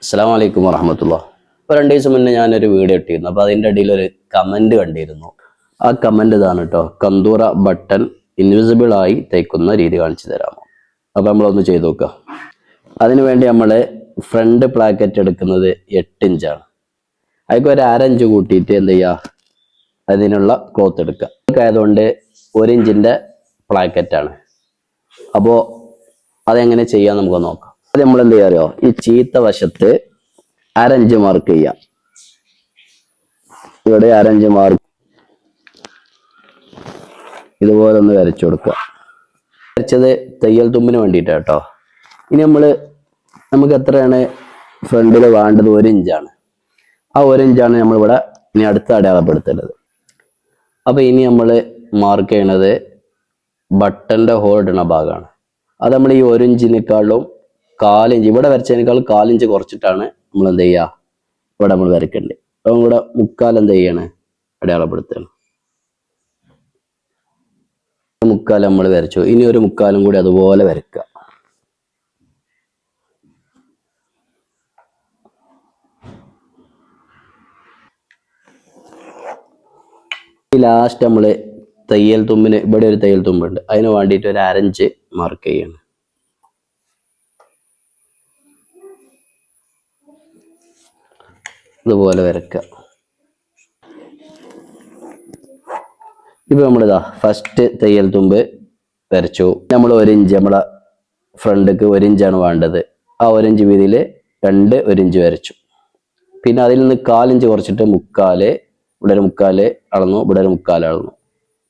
അസ്സലാമു അലൈക്കും വറഹ്മത്തുള്ളാഹി. ഇപ്പോൾ 2 ദിവസം മുന്നേ ഞാനൊരു വീഡിയോ ഇട്ടിരുന്നു. അപ്പോൾ അതിൻ്റെ അടിയിൽ ഒരു കമൻറ്റ് കണ്ടിരുന്നു. ആ കമൻറ്റ് ഇതാണ് കേട്ടോ. കന്തൂറ ബട്ടൺ ഇൻവിസിബിൾ ആയി തയ്ക്കുന്ന രീതി കാണിച്ചു തരാമോ? അപ്പോൾ നമ്മളൊന്ന് ചെയ്ത് നോക്കുക. അതിനുവേണ്ടി നമ്മൾ ഫ്രണ്ട് പ്ലാക്കറ്റ് എടുക്കുന്നത് 8 ഇഞ്ചാണ്. അതിലേക്ക് ഒരു 1/2 ഇഞ്ച് കൂട്ടിയിട്ട് എന്ത് ചെയ്യുക, അതിനുള്ള ക്ലോത്ത് എടുക്കുക. ആയതുകൊണ്ട് 1 ഇഞ്ചിൻ്റെ പ്ലാക്കറ്റാണ്. അപ്പോൾ അതെങ്ങനെ ചെയ്യാൻ നമുക്ക് നോക്കാം. അത് നമ്മൾ എന്ത് ചെയ്യാറിയോ, ഈ ചീത്ത വശത്ത് 1/2 ഇഞ്ച് മാർക്ക് ചെയ്യാം. ഇവിടെ 1/2 ഇഞ്ച് മാർക്ക് ഇതുപോലെ ഒന്ന് വരച്ചു കൊടുക്കുക. വരച്ചത് തയ്യൽ തുമ്പിന് വേണ്ടിയിട്ടാണ് കേട്ടോ. ഇനി നമുക്ക് എത്രയാണ് ഫ്രണ്ടിൽ വേണ്ടത്? 1 ഇഞ്ചാണ്. ആ 1 ഇഞ്ചാണ് നമ്മളിവിടെ ഇനി അടുത്ത് അടയാളപ്പെടുത്തേണ്ടത്. അപ്പോൾ ഇനി നമ്മൾ മാർക്ക് ചെയ്യണത് ബട്ടൻ്റെ ഹോൾ ഇടുന്ന ഭാഗമാണ്. അത് നമ്മൾ ഈ 1 ഇഞ്ചിനേക്കാളും 1/4 ഇഞ്ച്, ഇവിടെ വരച്ചതിനേക്കാൾ 1/4 ഇഞ്ച് കുറച്ചിട്ടാണ് നമ്മൾ എന്ത് ചെയ്യുക, ഇവിടെ നമ്മൾ വരയ്ക്കേണ്ടത്. അപ്പം കൂടെ 1/4 എന്ത് ചെയ്യാണ്, അടയാളപ്പെടുത്തുകയാണ്. 1/4 നമ്മൾ വരച്ചു. ഇനി ഒരു 1/4 കൂടി അതുപോലെ വരയ്ക്കുക. ലാസ്റ്റ് നമ്മൾ തയ്യൽ തുമ്പിന് ഇവിടെ ഒരു തയ്യൽ തുമ്പുണ്ട്, അതിന് വേണ്ടിയിട്ട് ഒരു 1/2 ഇഞ്ച് മാർക്ക് ചെയ്യണം. ഇതുപോലെ വരക്കുക. ഇപ്പൊ നമ്മളിതാ ഫസ്റ്റ് തയ്യൽ തുമ്പ് വരച്ചു. നമ്മൾ 1 ഇഞ്ച്, നമ്മളെ ഫ്രണ്ടിക്ക് 1 ഇഞ്ചാണ് വേണ്ടത്. ആ 1 ഇഞ്ച് വീതിയിൽ 1 ഇഞ്ച് വരച്ചു. പിന്നെ അതിൽ നിന്ന് 1/4 ഇഞ്ച് കുറച്ചിട്ട് 1/4, ഇവിടെ ഒരു 1/4 അളന്നു, ഇവിടെ ഒരു 1/4 അളന്നു.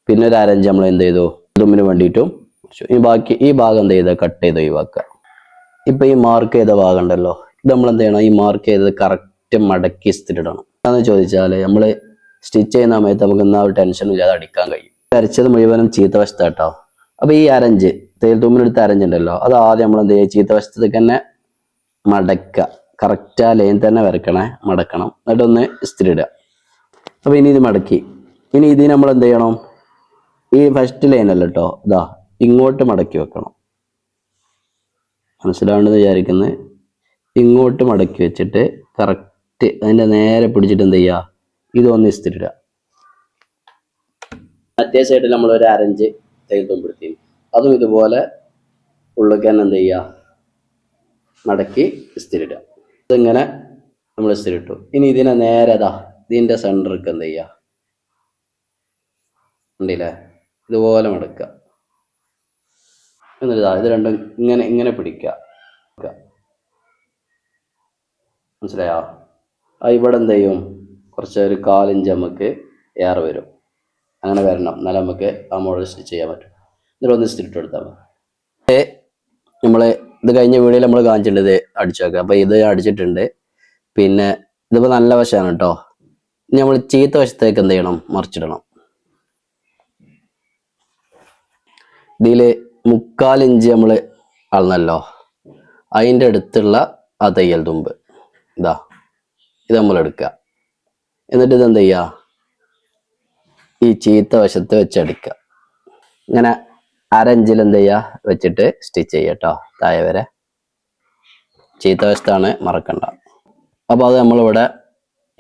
പിന്നെ ഒരു 1/2 ഇഞ്ച് നമ്മൾ എന്ത് ചെയ്തു, തുമ്പിന് വേണ്ടിയിട്ടും ബാക്കി ഈ ഭാഗം എന്ത് ചെയ്ത് കട്ട് ചെയ്ത് ഒഴിവാക്കുക. ഇപ്പൊ ഈ മാർക്ക് ചെയ്ത ഭാഗം ഉണ്ടല്ലോ, ഇത് നമ്മൾ എന്ത് ചെയ്യണം, ഈ മാർക്ക് ചെയ്തത് കറക്റ്റ് മടക്കി ഇസ്തിരിടണം. എന്താണെന്ന് ചോദിച്ചാൽ നമ്മൾ സ്റ്റിച്ച് ചെയ്യുന്ന സമയത്ത് നമുക്ക് എന്നാ ഒരു ടെൻഷനും ഇല്ലാതെ അടിക്കാൻ കഴിയും. വരച്ചത് മുഴുവനും ചീത്ത വശത്താട്ടോ. അപ്പൊ ഈ 1/2 ഇഞ്ച് തയ്യൽ തുമ്പിനെടുത്ത് 1/2 ഇഞ്ച് ഉണ്ടല്ലോ, അത് ആദ്യം നമ്മൾ എന്ത് ചെയ്യുക, ചീത്ത വശത്തേക്ക് തന്നെ മടക്കുക. കറക്റ്റ് ആ ലൈൻ തന്നെ വരക്കണേ, മടക്കണം. എന്നിട്ടൊന്ന് ഇസ്തിരി ഇടുക. അപ്പൊ ഇനി ഇത് മടക്കി, ഇനി ഇത് നമ്മൾ എന്ത് ചെയ്യണം, ഈ ഫസ്റ്റ് ലൈൻ അല്ല കേട്ടോ, ഇതാ ഇങ്ങോട്ട് മടക്കി വെക്കണം. മനസ്സിലാവേണ്ടെന്ന് വിചാരിക്കുന്നത്. ഇങ്ങോട്ട് മടക്കി വെച്ചിട്ട് കറക്റ്റ് അതിൻ്റെ നേരെ പിടിച്ചിട്ട് എന്ത് ചെയ്യുക, ഇതൊന്ന് ഇസ്തിരിടുക. മറ്റേ സൈഡിൽ നമ്മൾ ഒരു 1/2 ഇഞ്ച് തയ്യൽ തുമ്പെടുത്തി, അതും ഇതുപോലെ ഉള്ളിലേക്ക് തന്നെ എന്ത് ചെയ്യുക, മടക്കി ഇസ്തിരിടുക. ഇതിങ്ങനെ നമ്മൾ ഇസ്തിരിട്ടു. ഇനി ഇതിനെ നേരെ ഇതിൻ്റെ സെൻറ്ററിലേക്ക് എന്ത് ചെയ്യുക, ഉണ്ടല്ലേ, ഇതുപോലെ മടക്കുക. എന്നിട്ട് ഇത് രണ്ടും ഇങ്ങനെ പിടിക്കുക. മനസ്സിലായോ? ഇവിടെ എന്ത് ചെയ്യും, കുറച്ച് ഒരു 1/4 ഇഞ്ച് നമുക്ക് ഏറെ വരും. അങ്ങനെ വരണം, എന്നാലും നമുക്ക് ആ മോഡൽ സ്റ്റിച്ച് ചെയ്യാൻ പറ്റും. എന്നിട്ട് ഒന്ന് സ്റ്റിച്ച് എടുത്താൽ മതി. നമ്മൾ ഇത് കഴിഞ്ഞ വീഡിയോയിൽ നമ്മൾ കാണിച്ചിട്ടുണ്ട് അടിച്ചു വെക്കുക. അപ്പോൾ ഇത് അടിച്ചിട്ടുണ്ട്. പിന്നെ ഇതിപ്പോൾ നല്ല വശമാണ് കേട്ടോ. ഇനി നമ്മൾ ചീത്ത വശത്തേക്ക് എന്ത് ചെയ്യണം, മറിച്ചിടണം. ഇതിൽ 1/4 ഇഞ്ച് നമ്മൾ അളന്നല്ലോ, അതിൻ്റെ അടുത്തുള്ള ആ തയ്യൽ തുമ്പ് ഇത് നമ്മൾ എടുക്കുക. എന്നിട്ട് ഇതെന്ത് ചെയ്യുക, ഈ ചീത്ത വശത്ത് വെച്ചടിക്കുക. ഇങ്ങനെ 1/2 ഇഞ്ചിൽ എന്ത് ചെയ്യുക വെച്ചിട്ട് സ്റ്റിച്ച് ചെയ്യുക കേട്ടോ, താഴെ വരെ. ചീത്ത വശത്താണ്, മറക്കണ്ട. അപ്പോൾ അത് നമ്മളിവിടെ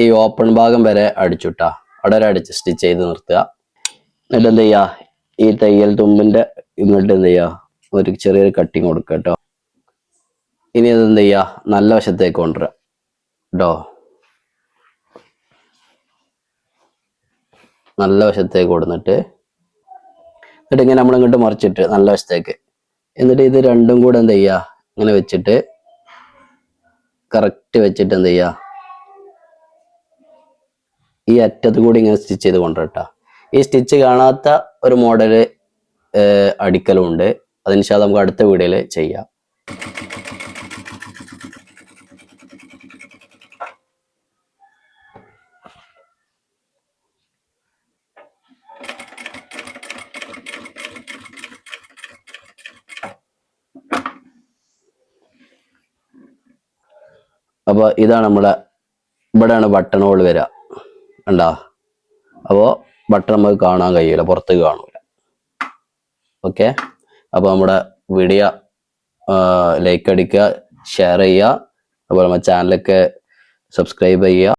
ഈ ഓപ്പൺ ഭാഗം വരെ അടിച്ചുട്ടാ, അവിടെ വരെ അടിച്ച് സ്റ്റിച്ച് ചെയ്ത് നിർത്തുക. എന്നിട്ട് എന്ത് ചെയ്യുക, ഈ തയ്യൽ തുമ്പിൻ്റെ ഇങ്ങോട്ട് എന്ത് ചെയ്യുക, ഒരു ചെറിയൊരു കട്ടിങ് കൊടുക്കുക കേട്ടോ. ഇനി അതെന്ത് ചെയ്യുക, നല്ല വശത്തേക്ക് കൊണ്ടുവരിക കേട്ടോ. നല്ല വശത്തേക്ക് കൊടുത്തിട്ട് ഇങ്ങനെ നമ്മൾ ഇങ്ങോട്ട് മറിച്ചിട്ട് നല്ല വശത്തേക്ക്, എന്നിട്ട് ഇത് രണ്ടും കൂടെ എന്ത് ചെയ്യുക, ഇങ്ങനെ വെച്ചിട്ട് കറക്റ്റ് വെച്ചിട്ട് എന്ത് ചെയ്യുക, ഈ അറ്റത്ത് കൂടി ഇങ്ങനെ സ്റ്റിച്ച് ചെയ്ത് കൊണ്ടുവരട്ടാ. ഈ സ്റ്റിച്ച് കാണാത്ത ഒരു മോഡല് അടിക്കലുണ്ട്, അതിന് ശേഷം നമുക്ക് അടുത്ത വീഡിയോയിൽ ചെയ്യാം. അപ്പോൾ ഇതാണ് നമ്മളെ, ഇവിടെയാണ് ബട്ടൺ ഹോൾ വരിക, കണ്ടോ? അപ്പോൾ ബട്ടൺ നമുക്ക് കാണാൻ കഴിയില്ല, പുറത്തേക്ക് കാണൂല. ഓക്കെ, അപ്പോൾ നമ്മുടെ വീഡിയോ ലൈക്ക് അടിക്കുക, ഷെയർ ചെയ്യുക, അപ്പോൾ നമ്മുടെ ചാനലൊക്കെ സബ്സ്ക്രൈബ് ചെയ്യുക.